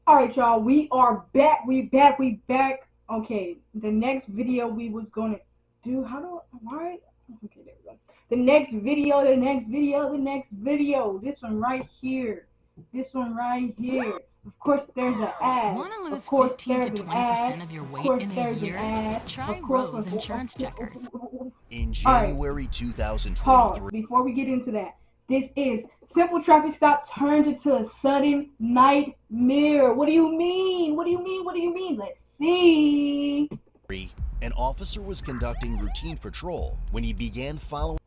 Alright, y'all, we are back. We back. Okay, the next video we was gonna do. Why? Okay, there we go. The next video. This one right here. Of course, there's an ad. Want to Of lose course, 15 to there's an ad. 20% of your Of weight course, in a there's an year? ad. Try Of course, Rose Insurance Checker. In Alright, January pause 2023, before we get into that. This is simple traffic stop turns into a sudden nightmare. What do you mean? Let's see. an officer was conducting routine patrol when he began following.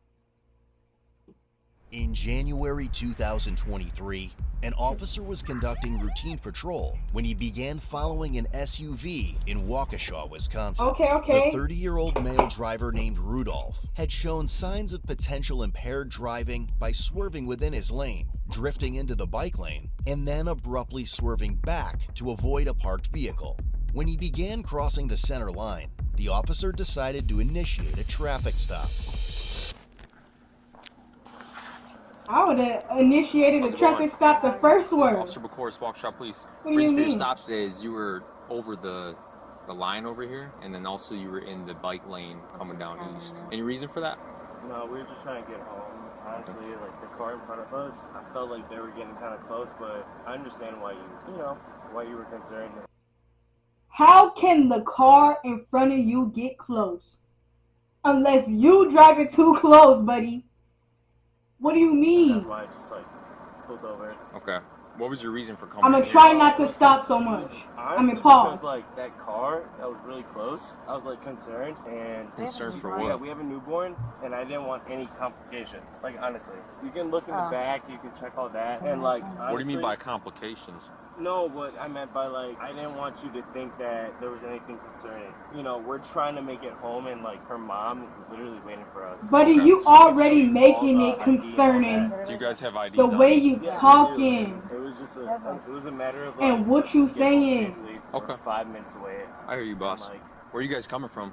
In January 2023, an officer was conducting routine patrol when he began following an SUV in Waukesha, Wisconsin. Okay. The 30-year-old male driver named Rudolph had shown signs of potential impaired driving by swerving within his lane, drifting into the bike lane, and then abruptly swerving back to avoid a parked vehicle. When he began crossing the center line, the officer decided to initiate a traffic stop. I would have initiated a traffic stop the first one. Officer Bacourse, Waukesha Police. What do you Reason for your mean? stop today is you were over the line over here, and then also you were in the bike lane coming down east. Any reason for that? No, we were just trying to get home. Honestly, like the car in front of us, I felt like they were getting kind of close, but I understand why you were concerned. How can the car in front of you get close? Unless you drive it too close, buddy. What do you mean? That's why I just pulled over. Okay. What was your reason for coming? I'm gonna try not to stop so much. Honestly, pause. because that car that was really close, I was concerned and Concerned for yeah, what? we have a newborn and I didn't want any complications. Honestly, you can look in the back, you can check all that, and honestly, What do you mean by complications? No, what I meant by I didn't want you to think that there was anything concerning. We're trying to make it home, and her mom is literally waiting for us. Buddy, Okay. you already making it concerning. Do you guys have IDs? The way you Yeah, talking. it was just it was a matter of And what you just getting home saying. safely. Okay. We're 5 minutes away. I hear you, boss. I'm Where are you guys coming from?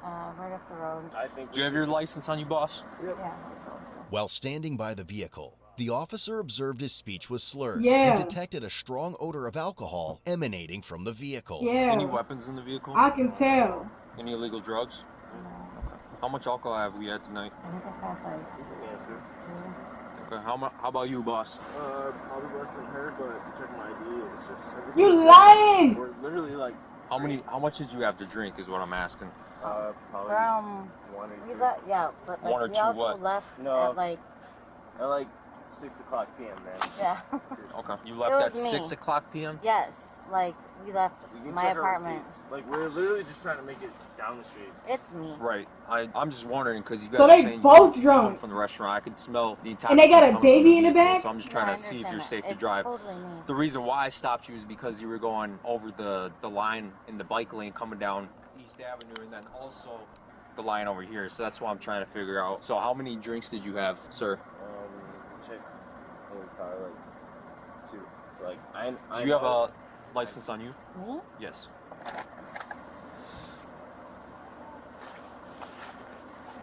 Right up the road. I think Do you have your license on you, boss? Yeah. While standing by the vehicle, the officer observed his speech was slurred Yeah. and detected a strong odor of alcohol emanating from the vehicle. Any Yeah, weapons in the vehicle? I can tell. Any illegal drugs? How much alcohol have we had tonight? I think I have Okay. How about you, boss? Probably less than her, but check my ID. It's just You lying! We're literally How much did you have to drink is what I'm asking. probably From one or we two. left, yeah, but One or we two also what? left No. at At 6 o'clock p.m. man. yeah, Okay. You It left at was me. 6 o'clock p.m.? yes, we left You can my check our apartment. receipts. We're literally just trying to make it down the street. It's me. Right. I'm just wondering because you guys So are they saying both you drunk. come from the restaurant. I can smell the And they got a intoxicants coming from baby in the vehicle, back? So I'm just Yeah, trying I to see if understand you're that. safe to It's drive. totally me. The reason why I stopped you is because you were going over the line in the bike lane coming down East Avenue and then also the line over here. So that's why I'm trying to figure out. So how many drinks did you have, sir? Check in the car, 2. Do you have a license on you? Me? Yes.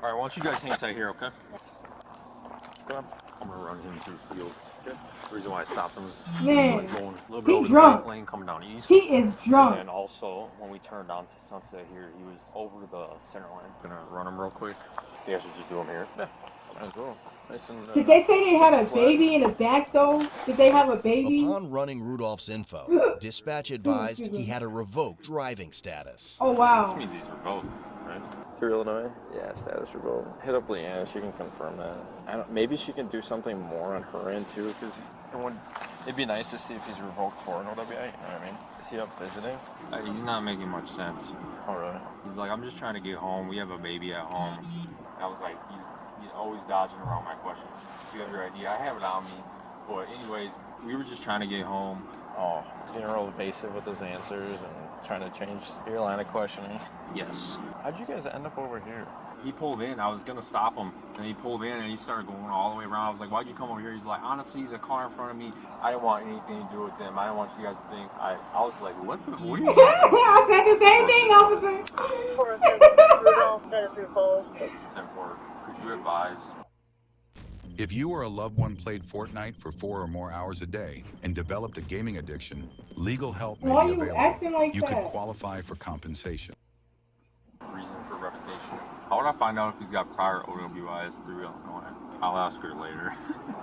All right, why don't you guys hang tight here, okay? Okay. I'm gonna run him through fields. Okay. The reason why I stopped him is Man, going a little bit he over the drunk. bike lane coming down east. He is drunk. And also, when we turned on to Sunset here, he was over the center line. Gonna run him real quick. You guys should just do him here. Yeah, might as well. Nice and, Did they say they had a baby in the back though? Did they have a baby? Upon running Rudolph's info, dispatch advised he had a revoked driving status. Oh wow. This means he's revoked, right? Through Illinois? Yeah, status revoked. Hit up Leanna, she can confirm that. Maybe she can do something more on her end too, because it'd be nice to see if he's revoked for an OWA, you know what I mean? Is he up visiting? He's not making much sense. Oh, really? He's like, I'm just trying to get home. We have a baby at home. I was like, he's always dodging around my questions. Do you have your ID? I have it on me. But anyways, we were just trying to get home. Oh, he's getting real evasive with his answers and trying to change your line of questioning. Yes. How'd you guys end up over here? He pulled in. I was going to stop him. And he pulled in and he started going all the way around. I was like, why'd you come over here? He's like, honestly, the car in front of me, I didn't want anything to do with them. I didn't want you guys to think. I was like, what are you talking about? I said the same thing, officer. 10-4. Could you advise? If you or a loved one played Fortnite for 4 or more hours a day and developed a gaming addiction, legal help may Why be you available. acting like You could that? qualify for compensation. Reason for revocation. How would I find out if he's got prior OWIs through Illinois? I'll ask her later.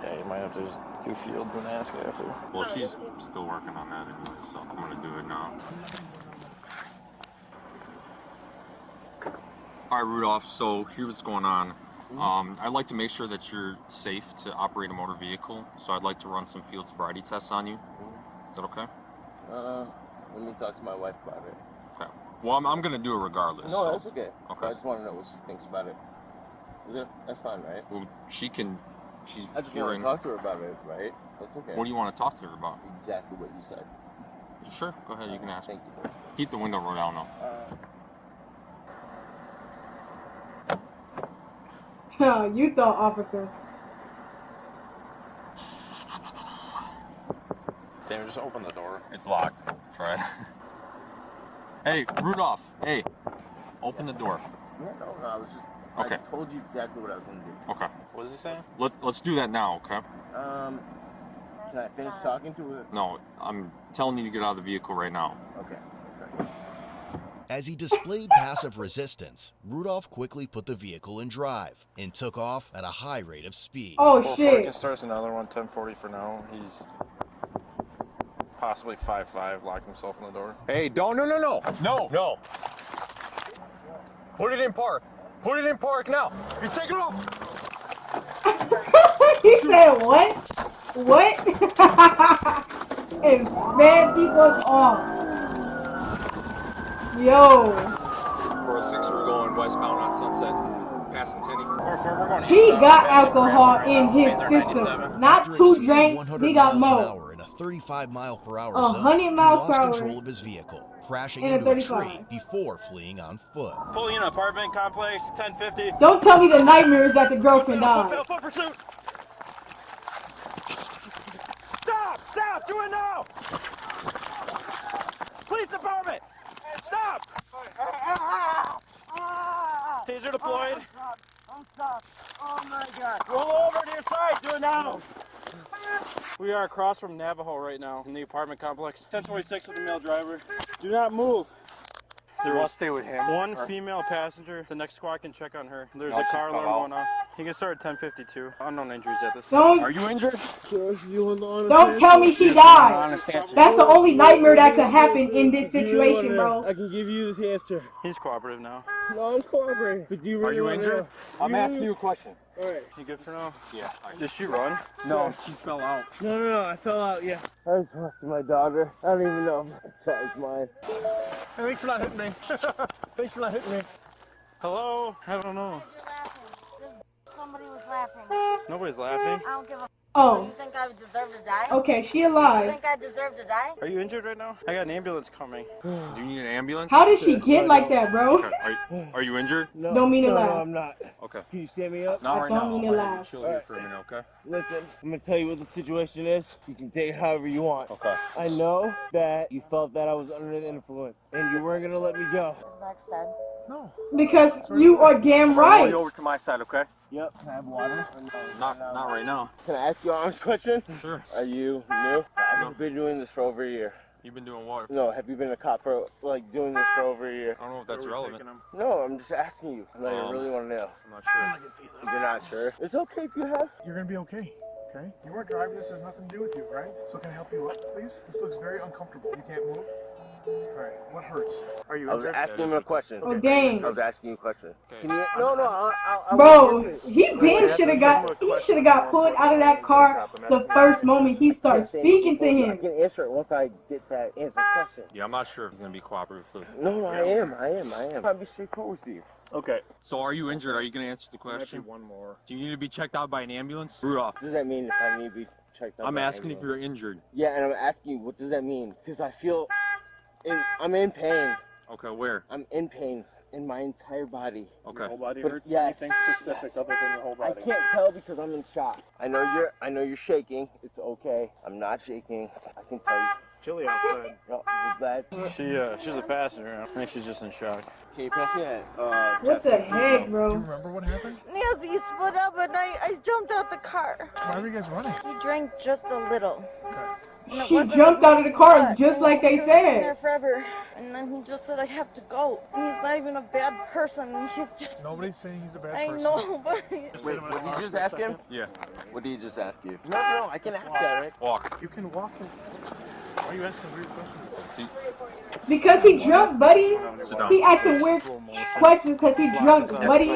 Yeah, you might have to just do fields and ask her after. Well, she's still working on that anyway, so I'm gonna do it now. All right, Rudolph, so here's what's going on. I'd like to make sure that you're safe to operate a motor vehicle, so I'd like to run some field sobriety tests on you. Is that okay? Let me talk to my wife about it. Okay. Well, I'm gonna do it regardless. No, so. that's okay. Okay. I just want to know what she thinks about it. That's fine, right? Well, she's I just hearing. want to talk to her about it, right? That's okay. What do you want to talk to her about? Exactly what you said. Sure, go ahead, you can ask. Thank you. Keep the window rolled down though. You thought, officer. Damn, just open the door. It's locked. Try it. Hey, Rudolph. Hey, open the door. Yeah, no, I was just. Okay. I told you exactly what I was going to do. Okay. What is he saying? Let's do that now, okay? Can I finish talking to her? No, I'm telling you to get out of the vehicle right now. Okay. Sorry. As he displayed passive resistance, Rudolph quickly put the vehicle in drive and took off at a high rate of speed. Oh Before he shit. starts another one, 1040 for now. He's possibly 5'5", locked himself in the door. Hey, no. Put it in park. Put it in park now. He's taking off. He said what? What? And sped people off. Yo. 406, we're going westbound on Sunset, passing Tenny. We're going He eastbound, got passing alcohol Grand in right now, his Laser system. 97. Not After 2 exceeding drinks, 100 he got miles an more. hour in a 35-mile-per-hour 100 zone, miles he per lost hour. control of his vehicle, crashing And a into a 35. tree before fleeing on foot. Pulling in an apartment complex, 1050. Don't tell me the nightmares that the girlfriend died. Foot pursuit. Stop, do it now. Police department, stop. Taser deployed. I'm stopped. Oh my God. Roll over to your side, do it now. We are across from Navajo right now in the apartment complex. 1026 with the male driver. Do not move. You want to stay with him? One female passenger. The next squad can check on her. There's No, a she car fell alarm out. going off. He can start at 1052. Unknown injuries at this time. Don't, you injured? don't tell me she died. That's the only nightmare that could happen in this situation, bro. I can give you this answer. He's cooperative now. No, I'm cooperating. But do you really Are you wanna injured? know? I'm asking you a question. Alright. You good for now? Yeah. Did she run? No, she fell out. No, I fell out, yeah. I just lost my daughter. I don't even know if my child's mine. Hey, thanks for not hitting me. Thanks for not hitting me. Hello? I don't know. You're laughing. Somebody was laughing. Nobody's laughing. I don't give a. Oh. So you think I deserve to die? Okay, she You alive. think I deserve to die? Are you injured right now? I got an ambulance coming. Do you need an ambulance? How did she get like that, bro? Okay. Are you injured? No, Don't mean to no, laugh. no, I'm not. Okay. Can you stand me up? Not right don't now. mean to I'm laugh. gonna chill here for a minute, okay? Listen, I'm gonna tell you what the situation is. You can take it however you want. Okay. I know that you felt that I was under the influence, and you weren't gonna let me go. Is Max dead? Because you are damn Roll right. you over to my side, okay? Yep. Can I have water? Not right now. Can I ask you an honest question? Sure. Are you new? I've been doing this for over a year. You've been doing what? No, have you been a cop for like doing this for over a year? I don't know if that's relevant. No, I'm just asking you. Like, I really want to know. I'm not sure. You're not sure? It's okay if you have. You're gonna be okay. Okay? You weren't driving. This has nothing to do with you, right? So can I help you up, please? This looks very uncomfortable. You can't move. All right. What hurts? Are you I was injured? asking him a question. Oh, dang. I was asking you a question. Okay. Can you? No, I Bro, listen. he should have got pulled out of that car the first moment he started speaking to I him. can answer it once I get that answer question. Yeah, I'm not sure if he's gonna be cooperative. No, I am. I'll be straightforward with you. Okay. So are you injured? Are you gonna answer the question? One more. Do you need to be checked out by an ambulance? Rudolph, What does that mean if I need to be checked out? I'm by asking if anyone? you're injured. Yeah, and I'm asking you, what does that mean? Because I feel, I'm in pain. Okay, where? I'm in pain in my entire body. Okay. Whole body But hurts? yes, Anything specific other than the whole I body? can't tell because I'm in shock. I know you're shaking. It's okay. I'm not shaking. I can tell you. chilly outside. Oh, that. She's a passenger. I think she's just in shock. Can you pass me that? What the heck, bro? Do you remember what happened? Nancy split up and I jumped out the car. Why were you guys running? He drank just a little. And it She wasn't jumped as out of much the as car he thought. just like they He was sitting there said. forever. And then he just said, I have to go. And he's not even a bad person. And she's just... Nobody's saying he's a bad I person. know, but... Wait, what did you just ask him? Yeah. What did he just ask you? No, I can ask that, right? Walk. You can walk in. Why are you asking weird questions? See? Because he drunk, buddy. Sit down. He asking weird questions because he drunk, buddy.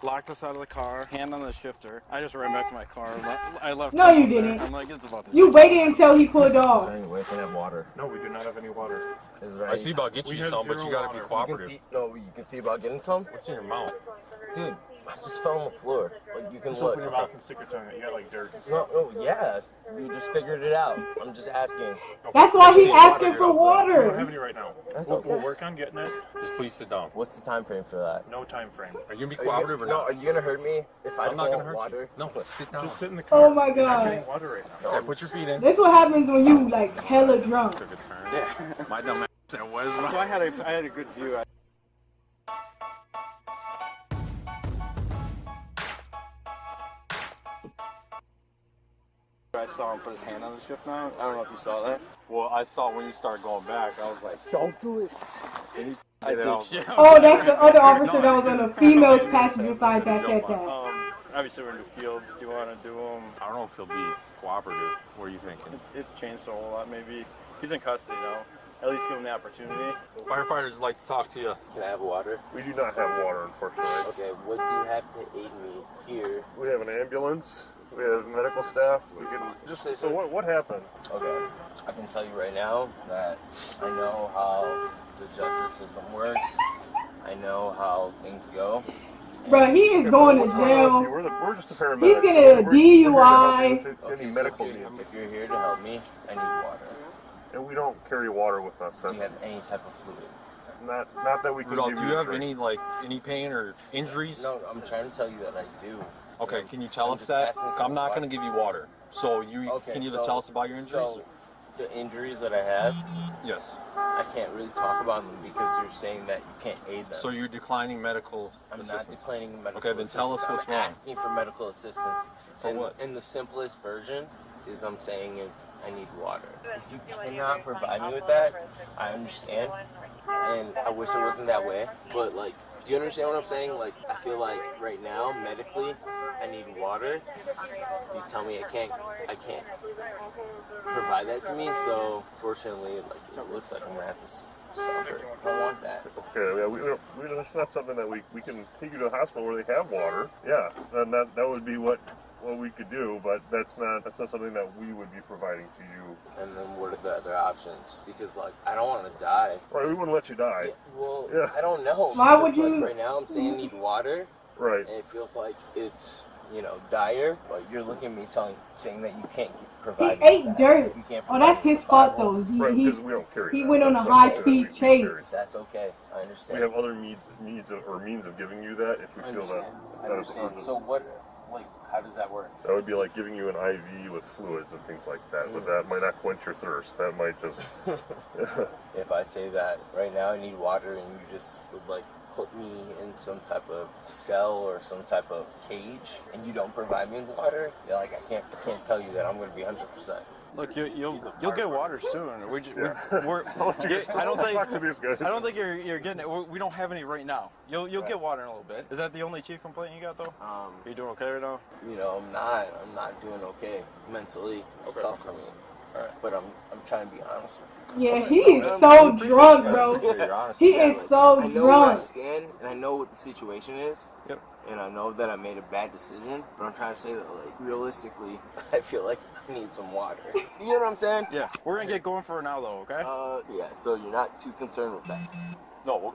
Locked us out of the car, hand on the shifter. I just ran back to my car. I left. No, you there. didn't. I'm like, it's about to. You waited until he pulled off. We can have water. No, we do not have any water. Is there I see about get We you have some, but zero you gotta water. be You cooperative. you can see about getting some? What's in your mouth? Dude, I just fell on the floor. Like, you can Just look. open your mouth and stick your tongue out. You got like dirt. No, yeah. You just figured it out. I'm just asking. That's why he asking for We don't water. have any right now. That's We'll okay. work on getting it. Just please sit down. What's the time frame for that? No time frame. Are you gonna be Are you, cooperative or no, not? are you gonna hurt me if I I'm not don't gonna want hurt water? you. No, but sit down. Just sit in the car. Oh my You're not God. getting water right now. Okay, put your feet in. This what happens when you like hella drunk. Took a turn. Yeah. My dumb ass said was. So I had a good view. I saw him put his hand on the shift mount. I don't know if you saw that. Well, I saw when you started going back. I was like, Don't do it. I did. Shit. Oh, that's the other officer that was on the female's passenger side that said that. Obviously we're in the fields. Do you want to do them? I don't know if he'll be cooperative. What are you thinking? It changed a whole lot. Maybe he's in custody now. At least give him the opportunity. Firefighters like to talk to you. Can I have water? We do not have water, unfortunately. Okay, what do you have to aid me here? We have an ambulance. We have medical staff. We can just. So what happened? Okay, I can tell you right now that I know how the justice system works. I know how things go. Bro, he is going to jail. We're just the paramedics. He's getting a DUI. Any Okay, medical so needs. if you're here to help me, I need water. And we don't carry water with us. Do you That's have any type of fluid? not that we can Rudolph, give do you. you a have drink. any pain or injuries? No, I'm trying to tell you that I do. Okay, can you tell I'm us just that? asking for I'm not water. going to give you water. So you Okay, can either so- tell us about your injuries? So, the injuries that I have, Yes. I can't really talk about them because you're saying that you can't aid them. So you're declining medical I'm assistance. not declining medical Okay, then tell us assistance. what's I'm wrong. asking for medical assistance. For and, what? And the simplest version is I'm saying it's I need water. If you cannot provide me with that, I understand. And I wish it wasn't that way. But like, do you understand what I'm saying? Like, I feel like right now, medically, I need water. You tell me I can't provide that to me. So fortunately, like, it looks like I'm gonna have to suffer. I don't want that. Okay, yeah, that's not something that we can take you to a hospital where they have water. Yeah, then that would be what we could do, but that's not something that we would be providing to you. And then what are the other options? Because like I don't want to die. Right, we wouldn't let you die. Yeah, well, Yeah. I don't know. Why because, would you- Like, right now, I'm saying I need water, Right. and it feels like it's dire. But you're looking at me saying that you can't He provide. me ate that. dirt. You can't Oh, provide that's me his with fault Bible. though. Right, because we don't carry He that. went on a That's high something that speed we chase. carry. That's okay. I We understand. have other means of giving you that if we I feel that understand. I understand. So what? Like, how does that work? that would be like giving you an IV with fluids and things like that. But that might not quench your thirst. That might just. If I say that right now I need water and you just would like put me in some type of cell or some type of cage and you don't provide me with water, you're like I can't tell you that I'm going to be 100%. Look, you'll get water soon. We're I don't Talk to these guys. think you're getting it. We don't have any right now. You'll get water in a little bit. Is that the only chief complaint you got though? Are you doing okay right now? I'm not doing okay mentally. It's tough for me. Alright. But I'm trying to be honest with you. Yeah, he is so drunk, bro. He is so I know where I drunk. stand and I know what the situation is. Yep. And I know that I made a bad decision, but I'm trying to say that like realistically, I feel like I need some water. You know what I'm saying? Yeah. We're gonna get going for it now though, okay? Yeah. So you're not too concerned with that. No,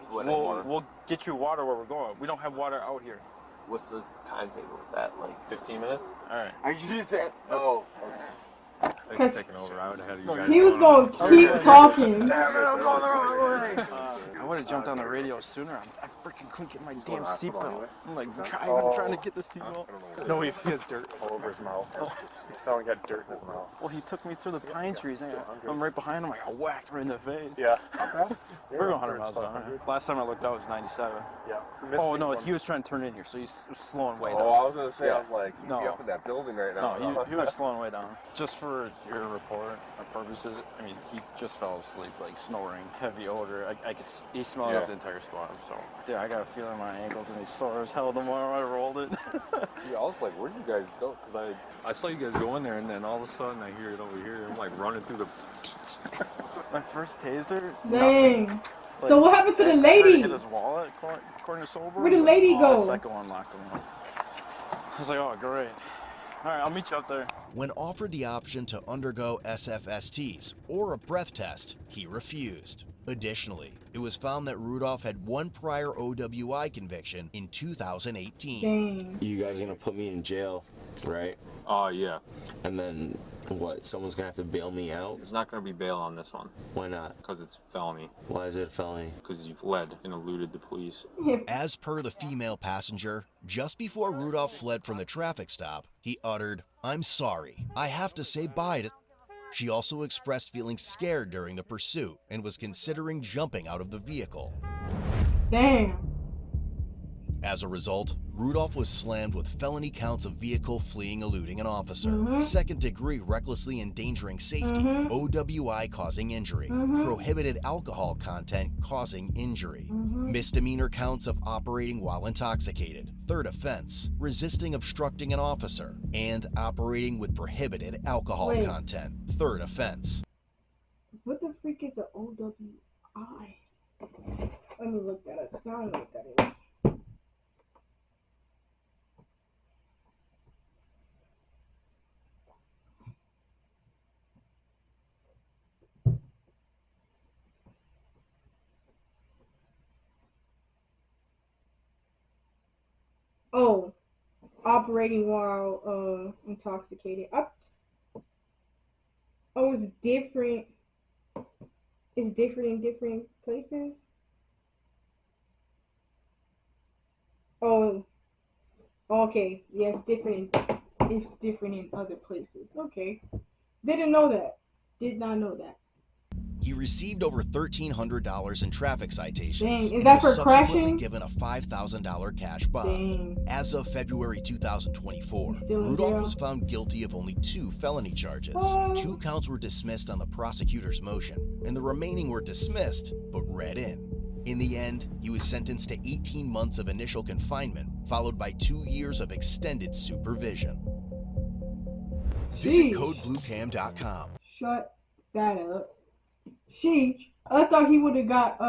We'll get you water where we're going. We don't have water out here. What's the timetable with that? Like 15 minutes? All right. Are you just saying? Oh. Thanks for taking over. I would have had you guys. He was gonna keep talking. Damn it, I'm going the wrong way. I would have jumped on the radio sooner. I freaking couldn't get my damn seatbelt. I'm like trying to get the seatbelt. No, he has dirt all over his mouth. He felt like he got dirt in his mouth. Well, he took me through the pine trees. I'm right behind him. I got whacked right in the face. Yeah. How fast? We're going 100 miles an hour. Last time I looked out, it was 97. Yeah. Oh, no, he was trying to turn in here, so he's slowing way down. Oh, I was going to say, I was like, he'd be up in that building right now. No, he was slowing way down. Just for your report purposes, I mean, he just fell asleep, like snoring, heavy odor. He smelled up the entire squad, so. Yeah, I got a feeling in my ankles and these sore as hell the more I rolled it. Yeah, I was like, where'd you guys go? Because I saw you guys go in there, and then all of a sudden I hear it over here. I'm like running through the... My first taser? Dang. Like, so what happened to the lady? Hit his wallet, according to Sober. Where'd the lady go? The second one locked him up. I was like, oh, great. All right, I'll meet you up there. When offered the option to undergo SFSTs or a breath test, he refused. Additionally, it was found that Rudolph had one prior OWI conviction in 2018. Dang. You guys are gonna put me in jail, right? Yeah. And then what? Someone's gonna have to bail me out? There's not going to be bail on this one. Why not? Because it's felony. Why is it a felony? Because you fled and eluded the police. As per the female passenger, just before Rudolph fled from the traffic stop, he uttered, "I'm sorry. I have to say bye to..." She also expressed feeling scared during the pursuit and was considering jumping out of the vehicle. Damn. As a result, Rudolph was slammed with felony counts of vehicle fleeing eluding an officer, second degree recklessly endangering safety, OWI causing injury, prohibited alcohol content causing injury, misdemeanor counts of operating while intoxicated, third offense, resisting obstructing an officer, and operating with prohibited alcohol content, third offense. What the freak is an OWI? Let me look that up, because I don't know what that is. Oh, operating while intoxicated. Oh, it's different. It's different in different places. Oh, okay. Yes, different. It's different in other places. Okay, didn't know that. Did not know that. He received over $1,300 in traffic citations. Dang, is that for subsequently crashing? Given a $5,000 cash bond. Dang. As of February 2024, Rudolph was found guilty of only 2 felony charges. 2 counts were dismissed on the prosecutor's motion, and the remaining were dismissed but read in. In the end, he was sentenced to 18 months of initial confinement, followed by 2 years of extended supervision. Visit codebluecam.com. Shut that up. Sheesh. I thought he would have got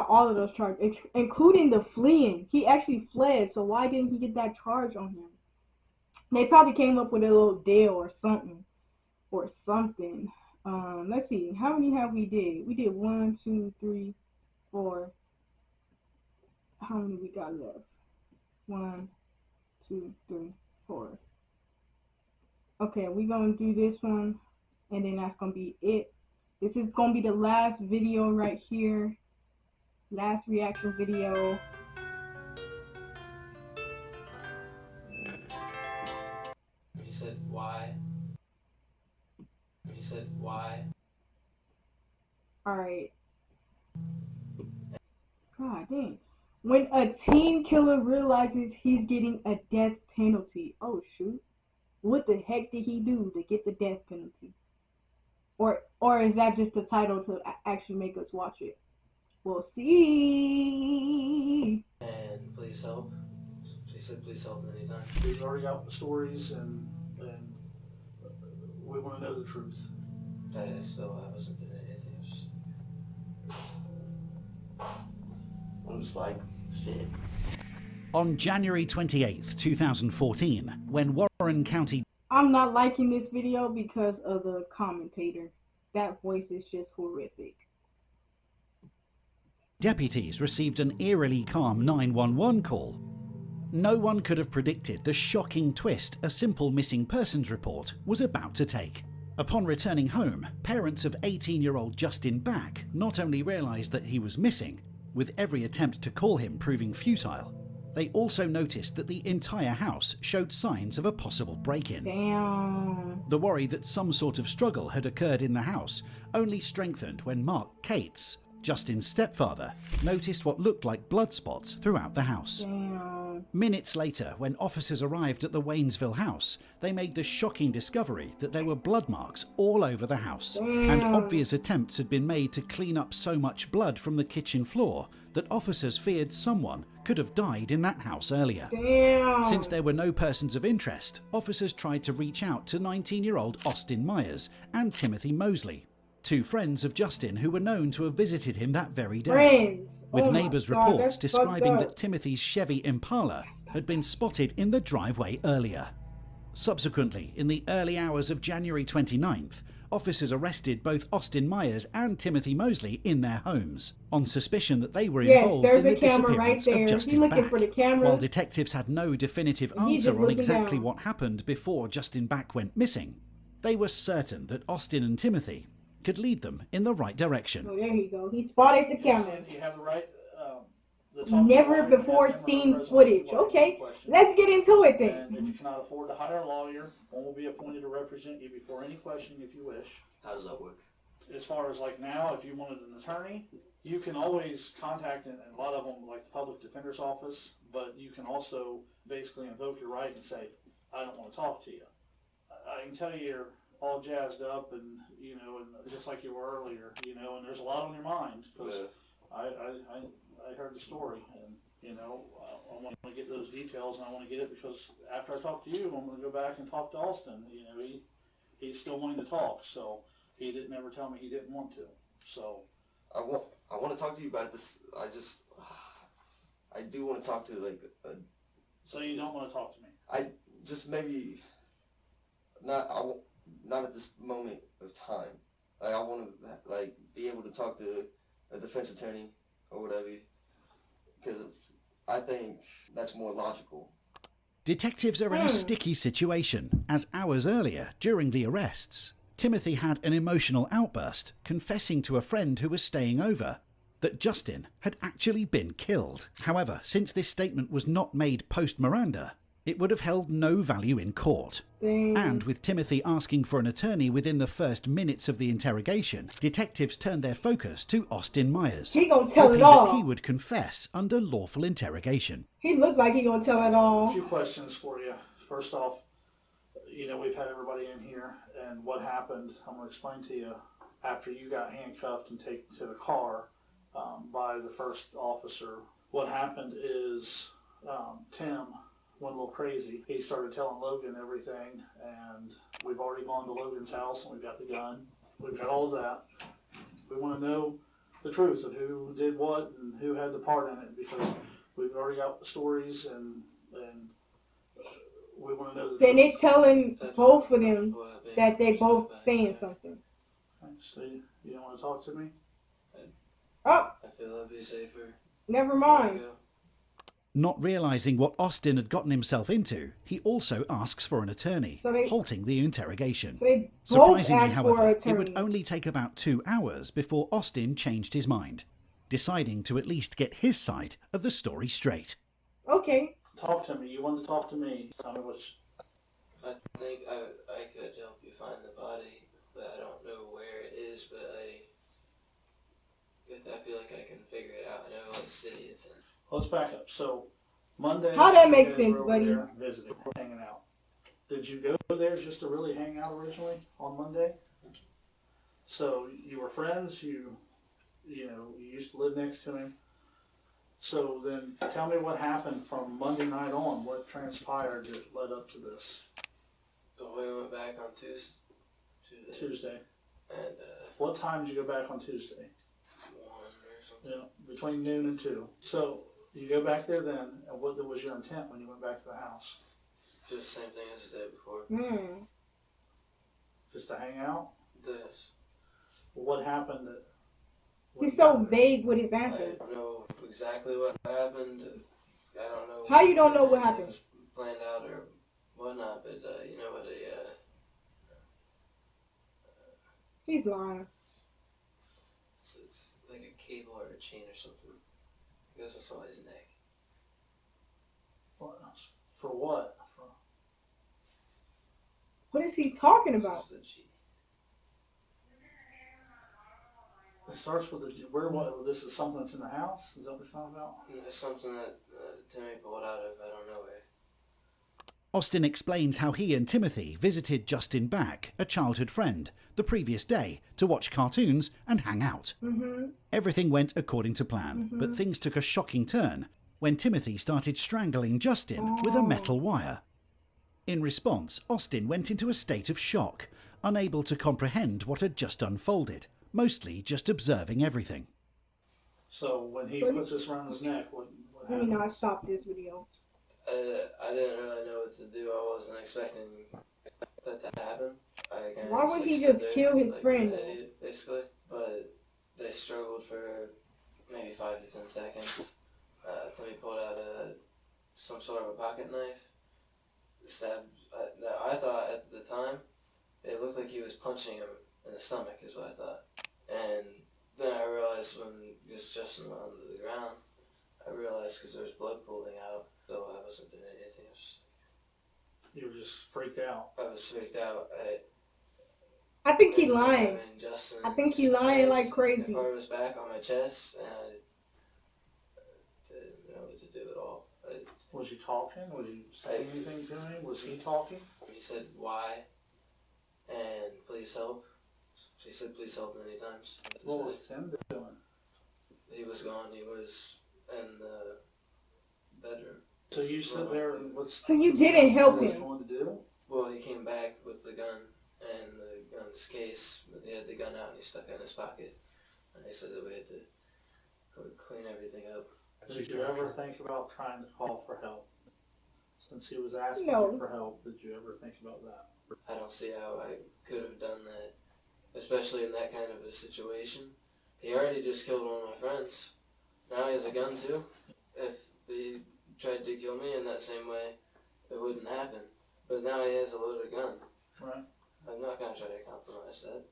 all of those charges, including the fleeing. He actually fled, so why didn't he get that charge on him? They probably came up with a little deal or something. Let's see. How many have we did? We did 1, 2, 3, 4. How many we got left? 1, 2, 3, 4. Okay, we're gonna do this one, and then that's gonna be it. This is gonna be the last video right here. Last reaction video. He said, why? He said, why? Alright. God dang. When a teen killer realizes he's getting a death penalty. Oh shoot. What the heck did he do to get the death penalty? Or is that just the title to actually make us watch it? We'll see. And please help. She said, please help anytime. We've already got the stories, and we want to know the truth. I wasn't doing anything. I was like, shit. On January 28th, 2014, when Warren County... I'm not liking this video because of the commentator. That voice is just horrific. Deputies received an eerily calm 911 call. No one could have predicted the shocking twist a simple missing persons report was about to take. Upon returning home, parents of 18-year-old Justin Back not only realised that he was missing, with every attempt to call him proving futile, they also noticed that the entire house showed signs of a possible break-in. Damn. The worry that some sort of struggle had occurred in the house only strengthened when Mark Cates, Justin's stepfather, noticed what looked like blood spots throughout the house. Damn. Minutes later, when officers arrived at the Waynesville house, they made the shocking discovery that there were blood marks all over the house, and obvious attempts had been made to clean up so much blood from the kitchen floor that officers feared someone could have died in that house earlier. Damn. Since there were no persons of interest, officers tried to reach out to 19-year-old Austin Myers and Timothy Mosley, two friends of Justin who were known to have visited him that very day. Friends. With Oh my neighbours' God, reports that's describing fucked up. that Timothy's Chevy Impala had been spotted in the driveway earlier. Subsequently, in the early hours of January 29th, officers arrested both Austin Myers and Timothy Mosley in their homes on suspicion that they were involved there's in the a camera right disappearance there. of Justin He looking Back. for the camera. While detectives had no definitive And he's answer just on looking exactly down. what happened before Justin Back went missing, they were certain that Austin and Timothy could lead them in the right direction. Oh, there you go. He spotted the camera. You have the right. Never before seen footage. Okay, let's get into it then. And if you cannot afford to hire a lawyer, one will be appointed to represent you before any questioning if you wish. How does that work? As far as like now, if you wanted an attorney, you can always contact, and a lot of them like the public defender's office, but you can also basically invoke your right and say, I don't want to talk to you. I can tell you you're all jazzed up and, you know, and just like you were earlier, you know, and there's a lot on your mind because I heard the story and, you know, I want to get those details and I want to get it because after I talk to you, I'm going to go back and talk to Austin. You know, he's still wanting to talk, so he didn't ever tell me he didn't want to. So I want to talk to you about this. I do want to talk to So you don't want to talk to me? I just maybe not at this moment of time. Like I want to be able to talk to a defense attorney or whatever, because I think that's more logical. Detectives are in a sticky situation, as hours earlier, during the arrests, Timothy had an emotional outburst confessing to a friend who was staying over that Justin had actually been killed. However, since this statement was not made post-Miranda, it would have held no value in court. And with Timothy asking for an attorney within the first minutes of the interrogation, detectives turned their focus to Austin Myers, He gonna tell hoping it all. that he would confess under lawful interrogation. He looked like he gonna tell it all. A few questions for you. First off, you know, we've had everybody in here, and what happened, I'm going to explain to you, after you got handcuffed and taken to the car by the first officer. What happened is Tim went a little crazy. He started telling Logan everything, and we've already gone to Logan's house, and we've got the gun. We've got all of that. We want to know the truth of who did what and who had the part in it, because we've already got the stories, and we want to know the Then truth. they're telling both of them that they both saying something. Okay, so you don't want to talk to me? Oh, I feel I'd be safer. never mind. Not realising what Austin had gotten himself into, he also asks for an attorney, halting the interrogation. So they both Surprisingly, asked for however, an it would attorney. only take about 2 hours before Austin changed his mind, deciding to at least get his side of the story straight. Okay. Talk to me. You want to talk to me. Tell me what's... I think I could help you find the body, but I don't know where it is, but I feel like I can figure it out. I know what city it's in. Let's back up. So, Monday... How that you make guys sense, were over buddy? there visiting, hanging out. Did you go there just to really hang out originally on Monday? So, you were friends, you used to live next to him. So then, tell me what happened from Monday night on. What transpired that led up to this? So we went back on Tuesday. And What time did you go back on Tuesday? 1 or something. Yeah, between noon and 2. So you go back there then, and what was your intent when you went back to the house? Just the same thing as the day before. Just to hang out? This. What happened? He's so vague with his I answers. don't know exactly what happened. I don't know. How you don't know what happened? It was planned out or whatnot, but you know what He's lying. It's like a cable or a chain or something. It goes across his neck. What? For what? What is he talking about? It starts with where? What? This is something that's in the house. Is that what you're talking about? It's something that Timmy pulled out of I don't know where. Austin explains how he and Timothy visited Justin back, a childhood friend, the previous day to watch cartoons and hang out. Everything went according to plan, but things took a shocking turn when Timothy started strangling Justin with a metal wire. In response, Austin went into a state of shock, unable to comprehend what had just unfolded, mostly just observing everything. So when he puts this around his neck, what Let me not stop this video. I didn't really know what to do. I wasn't expecting that to happen. Why would he just kill his friend? Basically, but they struggled for maybe 5 to 10 seconds. Timmy pulled out some sort of a pocket knife, stabbed. I thought at the time it looked like he was punching him in the stomach, is what I thought. And then I realized when Justin went onto the ground, I realized because there was blood pooling out, so I wasn't doing anything. You were just freaked out. I was freaked out. I think he lying. Justin, I think he lying like crazy. Part of his back on my chest, and I didn't know what to do at all. Was you talking? Was you saying anything to him? Was he talking? He said, "Why?" and "Please help." He said, "Please help" many times. What was Tim doing? He was gone. He was in the bedroom. So you sit there and what's... So you didn't help him? Going to do? Well, he came back with the gun and the gun's case. He had the gun out and he stuck it in his pocket. And they said that we had to clean everything up. Did you ever think about trying to call for help? Since he was asking you for help, did you ever think about that? I don't see how I could have done that, especially in that kind of a situation. He already just killed one of my friends. Now he has a gun too. If he tried to kill me in that same way, it wouldn't happen. But now he has a loaded gun. Right. I'm not going to try to compromise that.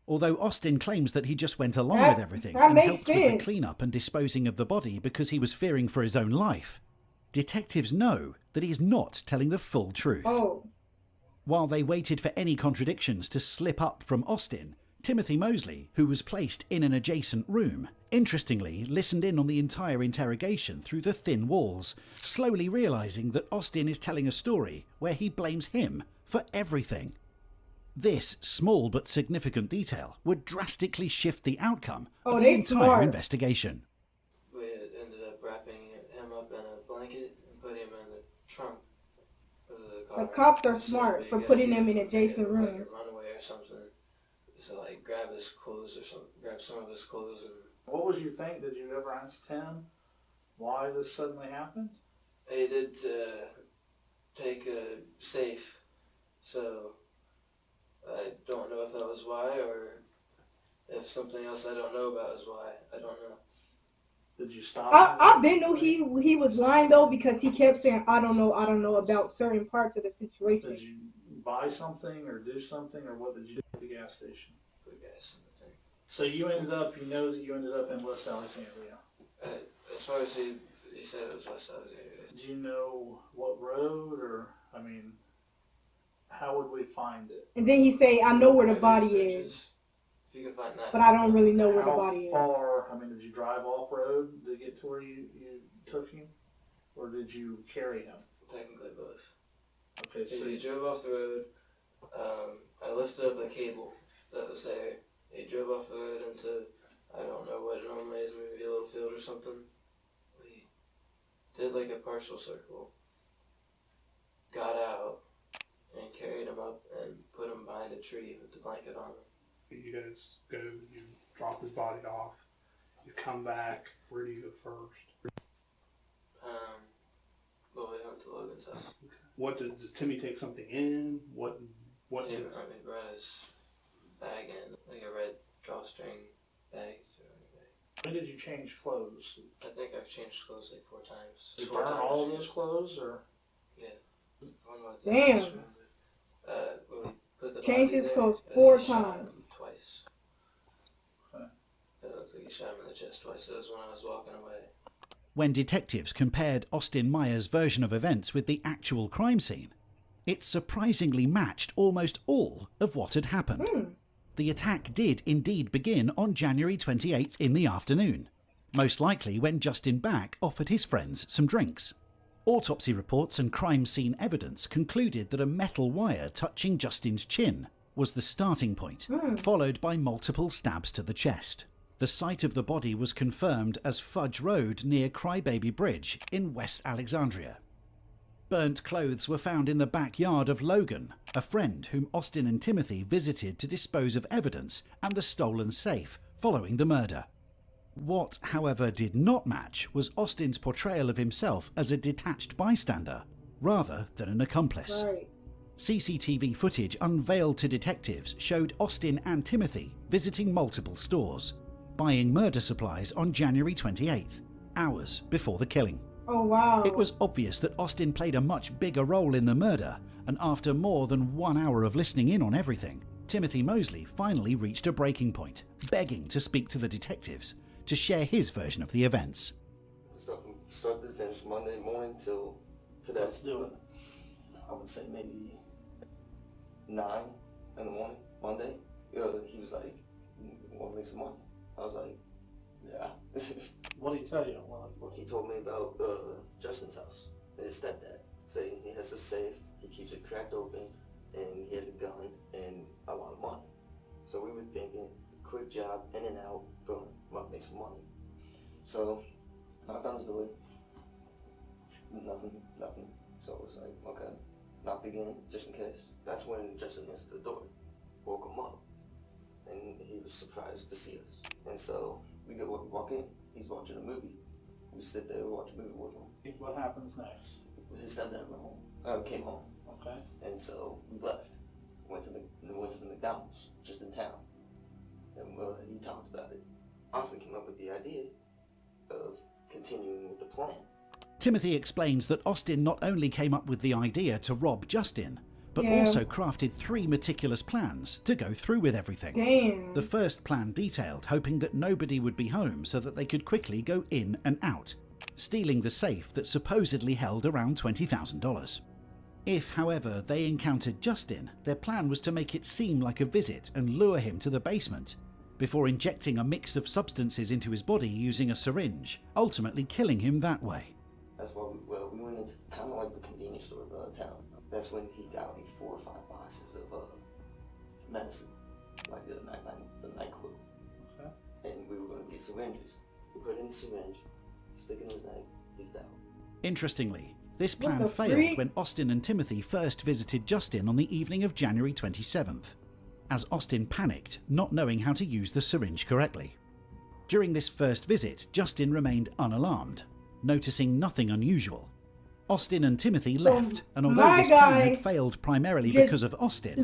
Although Austin claims that he just went along with everything that and makes helped with sense. the cleanup and disposing of the body because he was fearing for his own life, detectives know that he is not telling the full truth. While they waited for any contradictions to slip up from Austin, Timothy Mosley, who was placed in an adjacent room, interestingly listened in on the entire interrogation through the thin walls, slowly realising that Austin is telling a story where he blames him for everything. This small but significant detail would drastically shift the outcome of the entire investigation. We ended up wrapping him up in a blanket and putting him in the trunk of the car. The cops are smart for putting him in adjacent rooms. Like a runaway or something. So like grab his clothes or something, grab some of his clothes and... What was you think? Did you ever ask Tim why this suddenly happened? They did take a safe, so I don't know if that was why or if something else I don't know about is why. I don't know. Did you stop? I been knew he was lying though because he kept saying I don't know about certain parts of the situation. Did you buy something or do something or what did you do at the gas station? Put gas in the tank. So you ended up in West Alexandria. As far as he said it was West Alexandria. Do you know what road or, I mean, how would we find it? And then he say, I know where the body is. If you can find that. But I don't really know where the body is. How far, I mean, did you drive off road to get to where you took him? Or did you carry him? Technically both. Okay, so he drove off the road. I lifted up a cable that was there. He drove off the road into, I don't know what it normally is, maybe a little field or something. We did like a partial circle, got out, and carried him up and put him behind a tree with the blanket on him. You guys go, you drop his body off, you come back, where do you go first? Well, we went to Logan's house. Okay. What did Timmy take something in? What He brought his bag in, like a red drawstring bag. When did you change clothes? I think I've changed clothes like 4 times. Did you burn all of those clothes, or? Yeah. Damn. When we put the Changed body his there, clothes and 4 he shot him times. he shot him in the chest twice. It was when I was walking away. When detectives compared Austin Myers' version of events with the actual crime scene, it surprisingly matched almost all of what had happened. The attack did indeed begin on January 28th in the afternoon, most likely when Justin Back offered his friends some drinks. Autopsy reports and crime scene evidence concluded that a metal wire touching Justin's chin was the starting point, followed by multiple stabs to the chest. The site of the body was confirmed as Fudge Road near Crybaby Bridge in West Alexandria. Burnt clothes were found in the backyard of Logan, a friend whom Austin and Timothy visited to dispose of evidence and the stolen safe following the murder. What, however, did not match was Austin's portrayal of himself as a detached bystander, rather than an accomplice. Right. CCTV footage unveiled to detectives showed Austin and Timothy visiting multiple stores, buying murder supplies on January 28th, hours before the killing. Oh, wow. It was obvious that Austin played a much bigger role in the murder, and after more than 1 hour of listening in on everything, Timothy Mosley finally reached a breaking point, begging to speak to the detectives to share his version of the events. Stuff from start to finish Monday morning till today. Let's do it. I would say maybe 9 in the morning, Monday. He was like, want to make some money? I was like, yeah. What did he tell you? He told me about Justin's house, his stepdad, saying he has a safe, he keeps it cracked open, and he has a gun and a lot of money. So we were thinking, quick job, in and out, boom, might make some money. So, knocked on his door, nothing. So it was like, okay, knocked again, just in case. That's when Justin answered the door, woke him up, and he was surprised to see us. And so we walk in, he's watching a movie. We sit there and watch a movie with him. What happens next? His stepdad went home, came home. Okay. And so we left, went to the McDonald's, just in town. And he talked about it. Austin came up with the idea of continuing with the plan. Timothy explains that Austin not only came up with the idea to rob Justin, but also crafted 3 meticulous plans to go through with everything. Damn. The first plan detailed hoping that nobody would be home so that they could quickly go in and out, stealing the safe that supposedly held around $20,000. If, however, they encountered Justin, their plan was to make it seem like a visit and lure him to the basement, before injecting a mix of substances into his body using a syringe, ultimately killing him that way. That's why we went into kind of like the convenience store of town. That's when he got like 4 or 5 boxes of medicine, like the NyQuil. Okay. And we were going to get syringes. We put in the syringe, stick it in his neck, he's down. Interestingly, this plan failed when Austin and Timothy first visited Justin on the evening of January 27th, as Austin panicked, not knowing how to use the syringe correctly. During this first visit, Justin remained unalarmed, noticing nothing unusual. Austin and Timothy left, and although this plan had failed primarily because of Austin,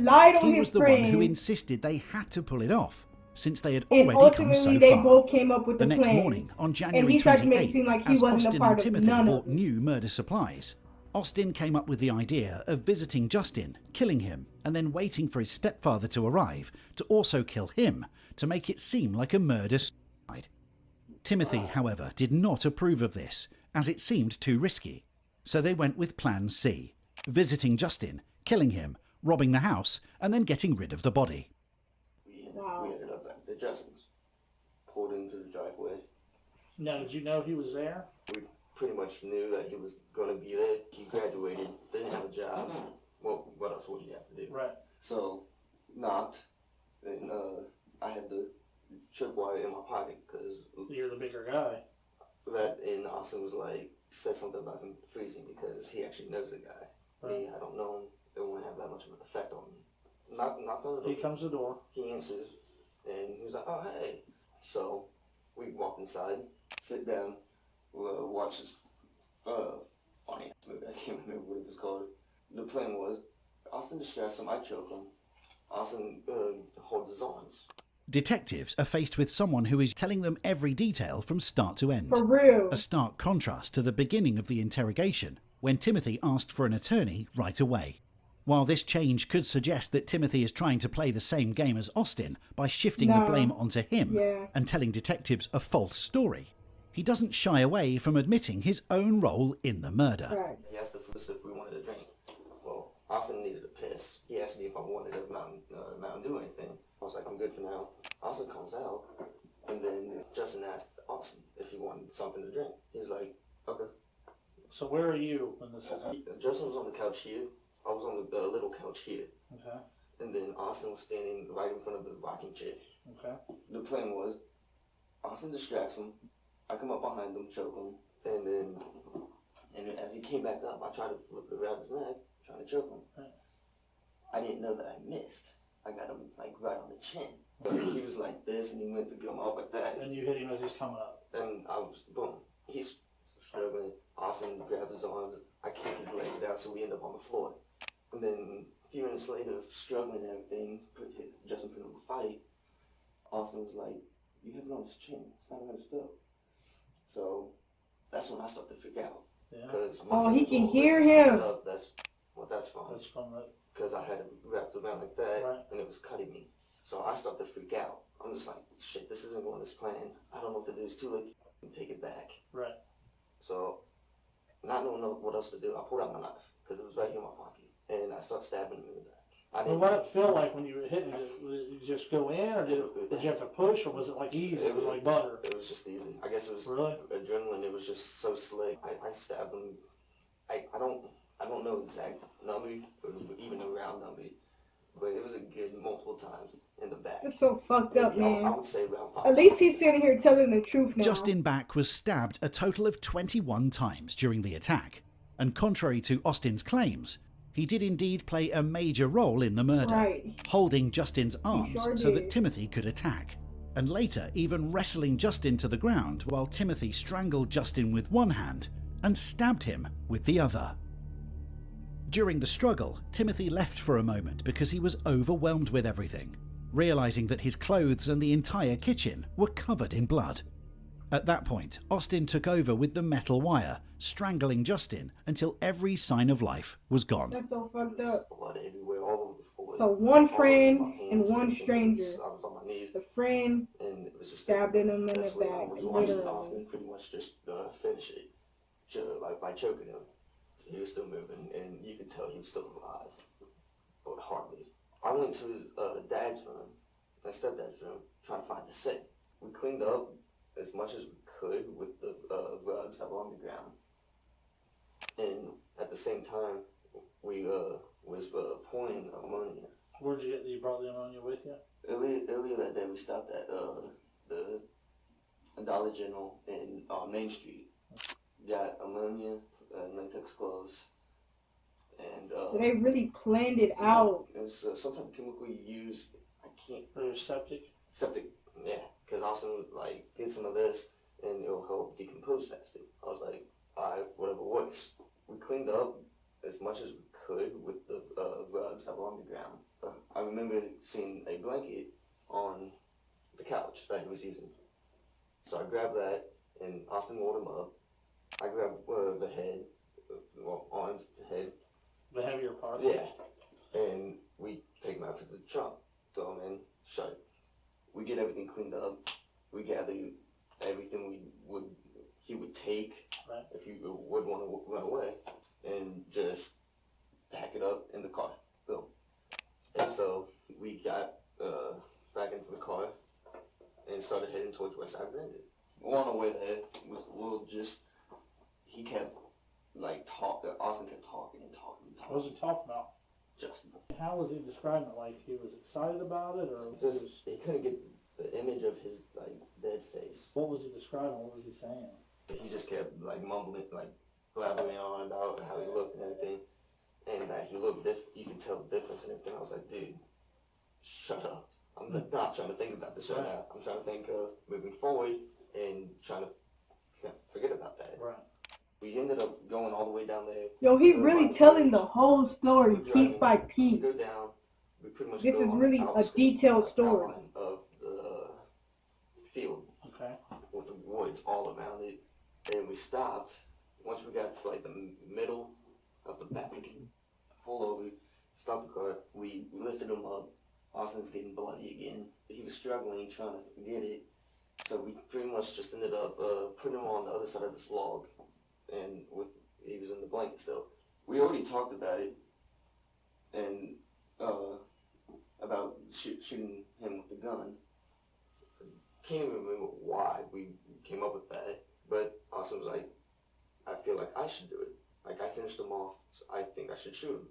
he was the one who insisted they had to pull it off, since they had already come so they far. both came up with The next plans. morning, on January And he tried to make it 28th, seem like he as wasn't a Austin part and of Timothy none of bought new murder supplies, Austin came up with the idea of visiting Justin, killing him, and then waiting for his stepfather to arrive to also kill him to make it seem like a murder-suicide. Timothy, however, did not approve of this, as it seemed too risky. So they went with Plan C, visiting Justin, killing him, robbing the house, and then getting rid of the body. We ended up at the Justin's, pulled into the driveway. Now, did you know he was there? We pretty much knew that he was going to be there. He graduated, didn't have a job. Well, what else would he have to do? Right. So, knocked, and I had the tripwire in my pocket because you're the bigger guy. That, and Austin was like, said something about him freezing because he actually knows the guy. Right. Me, I don't know him. It won't have that much of an effect on me. Knocked on the door. He comes to the door. He answers, and he was like, "Oh, hey." So we walk inside, sit down, watch this funny ass movie. I can't remember what it was called. The plan was, Austin distracts him, I choke him. Austin holds his arms. Detectives are faced with someone who is telling them every detail from start to end. For real. A stark contrast to the beginning of the interrogation, when Timothy asked for an attorney right away. While this change could suggest that Timothy is trying to play the same game as Austin by shifting the blame onto him and telling detectives a false story, he doesn't shy away from admitting his own role in the murder. Right. He asked us if we wanted a drink. Well, Austin needed a piss. He asked me if I wanted a Mountain Dew or anything. I was like, I'm good for now. Austin comes out, and then Justin asked Austin if he wanted something to drink. He was like, okay. So where are you when this is? Justin was on the couch here. I was on the little couch here. Okay. And then Austin was standing right in front of the rocking chair. Okay. The plan was, Austin distracts him. I come up behind him, choke him, and then as he came back up, I tried to flip it around his neck, trying to choke him. Right. I didn't know that I missed. I got him like right on the chin. He was like this, and he went to come up like that. And you hit him as he's coming up. And I was, boom. He's struggling. Austin grabbed his arms. I kicked his legs down, so we end up on the floor. And then a few minutes later, struggling and everything, Justin put him in a fight. Austin was like, you have it on his chin. It's not on his throat. So that's when I started to freak out. Oh, he can hear him. That's fine. That's from the... Because I had it wrapped around like that, right. And it was cutting me. So I started to freak out. I'm just like, shit, this isn't going as planned. I don't know what to do. It's too late to take it back. Right. So, not knowing what else to do, I pulled out my knife because it was right here in my pocket, and I started stabbing him in the back. So what did it feel like when you were hitting? Did you just go in, or did you have to push, or was it like easy? It was like butter. It was just easy. I guess it was really adrenaline. It was just so slick. I stabbed him. I don't know exact number, or even a round number, but it was a good multiple times in the back. That's so fucked up, man. I would say around 5 At least he's sitting here telling the truth now. Justin Back was stabbed a total of 21 times during the attack, and contrary to Austin's claims, he did indeed play a major role in the murder, holding Justin's arms so that Timothy could attack, and later even wrestling Justin to the ground while Timothy strangled Justin with one hand and stabbed him with the other. During the struggle, Timothy left for a moment because he was overwhelmed with everything, realizing that his clothes and the entire kitchen were covered in blood. At that point, Austin took over with the metal wire, strangling Justin until every sign of life was gone. That's so fucked up. Blood everywhere, all over the floor. So one friend and one I stranger. was on my knees. The friend and it was just stabbed him in the that's when I back, was watching literally. Austin pretty much just finish it, like by choking him. So he was still moving, and you could tell he was still alive, but hardly. I went to his dad's room, my stepdad's room, trying to find the safe. We cleaned up as much as we could with the rugs that were on the ground, and at the same time, we was pouring ammonia. Where'd you get? You brought the ammonia with you? Earlier that day, we stopped at the Dollar General in Main Street. Got ammonia, latex gloves, and so they really planned it out. It was some type of chemical you use. I can't. It was septic. Septic, yeah. Because Austin would like get some of this, and it'll help decompose faster. I was like, alright, whatever works. We cleaned up as much as we could with the rugs that were on the ground. I remember seeing a blanket on the couch that he was using. So I grabbed that, and Austin rolled him up. I grabbed the head, arms, the head. The heavier part? Yeah. And we take him out to the trunk, throw him in, shut it. We get everything cleaned up. We gather everything he would take if he would want to run away, and just pack it up in the car. Boom. And so we got back into the car and started heading towards West Alexandria. On the way there, he kept like Austin kept talking and talking and talking. What was he talking about? Justin. How was he describing it? Like he was excited about it, or he couldn't get the image of his like dead face. What was he describing? What was he saying? He just kept like mumbling, like blabbering on about how he looked and everything, and that he looked different. You could tell the difference and everything. I was like, dude, shut up. I'm not trying to think about this right now. I'm trying to think of moving forward and trying to forget about that. Right. We ended up going all the way down there. Yo, he really telling the whole story piece by piece. We go down. We pretty much This go is on really the a detailed story. outline of the field. Okay. With the woods all around it, and we stopped once we got to like the middle of the back. Pull over, stopped the car. We lifted him up. Austin's getting bloody again. He was struggling, trying to get it. So we pretty much just ended up putting him on the other side of this log, and he was in the blanket still. We already talked about it, and about shooting him with the gun. Can't even remember why we came up with that, but Austin was like, I feel like I should do it. Like, I finished him off, so I think I should shoot him.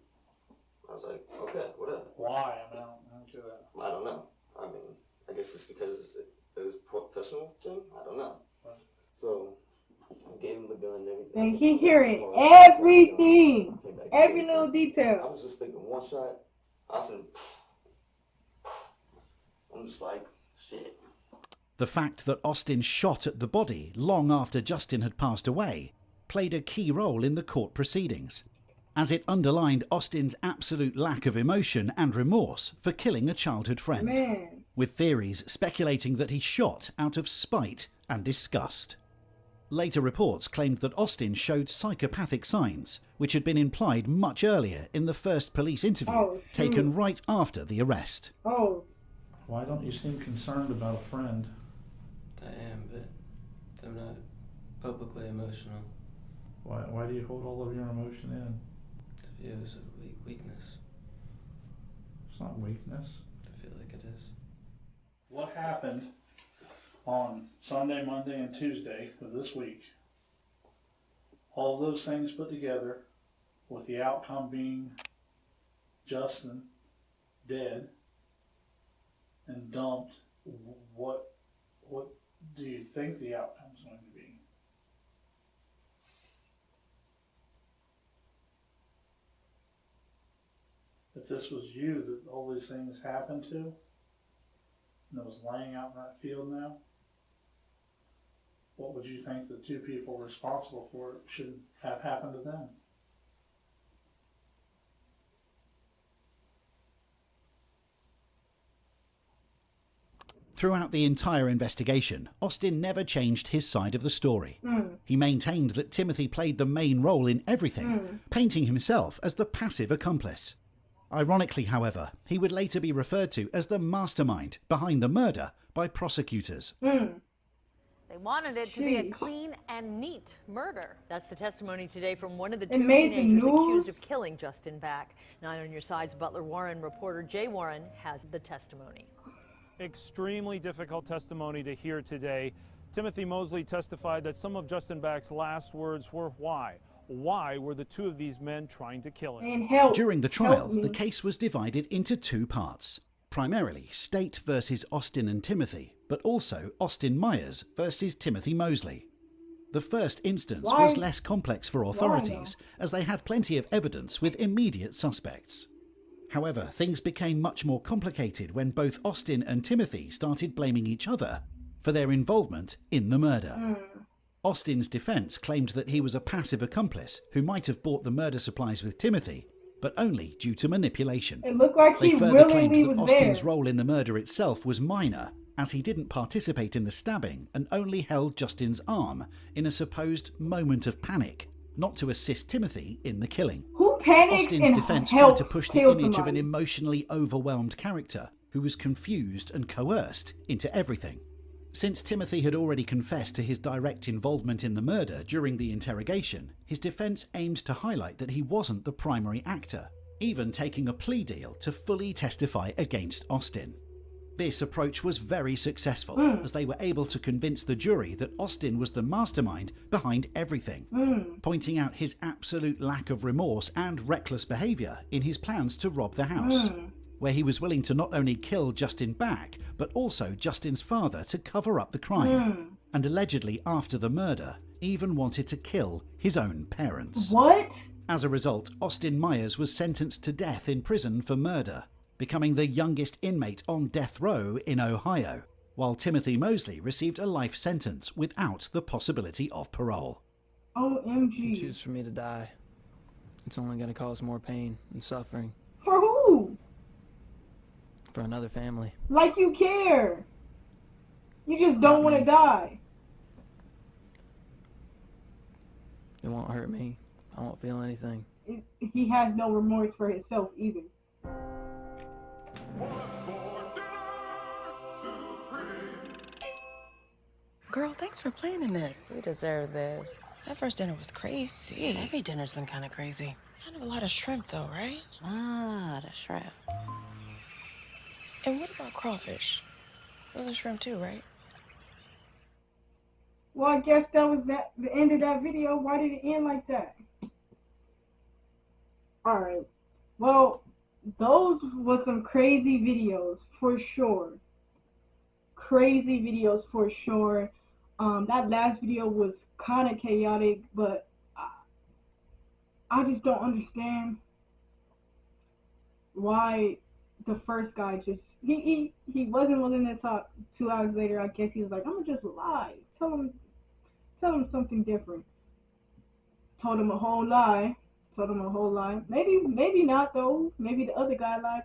I was like, okay, whatever. Why? I mean, I don't get that. I don't know. I mean, I guess it's because it was a personal thing. I don't know. Right. So I gave him the gun and everything. And he hearing everything, every little detail. I was just thinking one shot. Austin, I'm just like, shit. The fact that Austin shot at the body long after Justin had passed away played a key role in the court proceedings, as it underlined Austin's absolute lack of emotion and remorse for killing a childhood friend, with theories speculating that he shot out of spite and disgust. Later reports claimed that Austin showed psychopathic signs, which had been implied much earlier in the first police interview taken right after the arrest. Why don't you seem concerned about a friend? I am, but I'm not publicly emotional. Why do you hold all of your emotion in? It was a weakness. It's not weakness. I feel like it is. What happened on Sunday, Monday, and Tuesday of this week? All of those things put together, with the outcome being Justin dead and dumped, what do you think the outcome is going to be? If this was you that all these things happened to, and it was laying out in that field now, what would you think the two people responsible for it should have happened to them? Throughout the entire investigation, Austin never changed his side of the story. He maintained that Timothy played the main role in everything, painting himself as the passive accomplice. Ironically, however, he would later be referred to as the mastermind behind the murder by prosecutors. They wanted it to be a clean and neat murder. That's the testimony today from one of the two made the teenagers accused news. of killing Justin Back. 9 on Your Side's Butler Warren reporter Jay Warren has the testimony. Extremely difficult testimony to hear today. Timothy Mosley testified that some of Justin Back's last words were why. Why were the two of these men trying to kill him? During the trial, the case was divided into two parts. Primarily State versus Austin and Timothy, but also Austin Myers versus Timothy Mosley. The first instance was less complex for authorities, as they had plenty of evidence with immediate suspects. However, things became much more complicated when both Austin and Timothy started blaming each other for their involvement in the murder. Austin's defense claimed that he was a passive accomplice who might have bought the murder supplies with Timothy, but only due to manipulation. It looked like They he further willingly claimed was that Austin's there. role in the murder itself was minor, as he didn't participate in the stabbing and only held Justin's arm in a supposed moment of panic, not to assist Timothy in the killing. Who panics Austin's and defense tried helps to push the kill image of an somebody? emotionally overwhelmed character who was confused and coerced into everything. Since Timothy had already confessed to his direct involvement in the murder during the interrogation, his defense aimed to highlight that he wasn't the primary actor, even taking a plea deal to fully testify against Austin. This approach was very successful, as they were able to convince the jury that Austin was the mastermind behind everything, pointing out his absolute lack of remorse and reckless behaviour in his plans to rob the house, where he was willing to not only kill Justin Back, but also Justin's father to cover up the crime, and allegedly after the murder, even wanted to kill his own parents. What? As a result, Austin Myers was sentenced to death in prison for murder, becoming the youngest inmate on death row in Ohio, while Timothy Mosley received a life sentence without the possibility of parole. OMG. Choose for me to die. It's only going to cause more pain and suffering For who? for another family. Like you care. You just don't want to die. It won't hurt me. I won't feel anything. He has no remorse for himself either. Girl, thanks for planning this. We deserve this. That first dinner was crazy. Every dinner's been kind of crazy. Kind of a lot of shrimp, though, right? A lot of shrimp. And what about crawfish? Those are shrimp too, right? Well, I guess that was the end of that video. Why did it end like that? Alright. Well, those was some crazy videos for sure. Crazy videos for sure. That last video was kind of chaotic, but I just don't understand why the first guy just he wasn't willing to talk. 2 hours later, I guess he was like, I'm gonna just lie. Tell him something different. Told him a whole lie. Maybe not though. Maybe the other guy lied.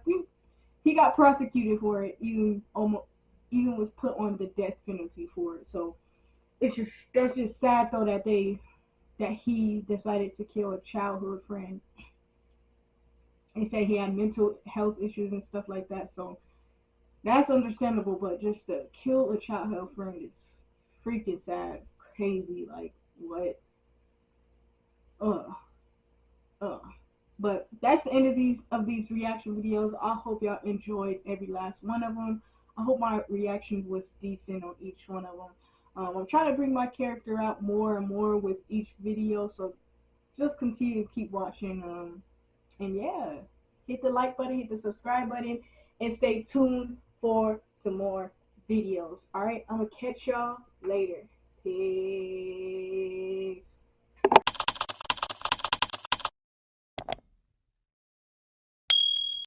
He got prosecuted for it. Even was put on the death penalty for it. So that's just sad though that he decided to kill a childhood friend. They say he had mental health issues and stuff like that. So that's understandable. But just to kill a childhood friend is freaking sad, crazy. Like what? But that's the end of these reaction videos. I hope y'all enjoyed every last one of them. I hope my reaction was decent on each one of them. I'm trying to bring my character out more and more with each video, so just continue to keep watching. And yeah, hit the like button, hit the subscribe button, and stay tuned for some more videos. Alright, I'm gonna catch y'all later. Peace.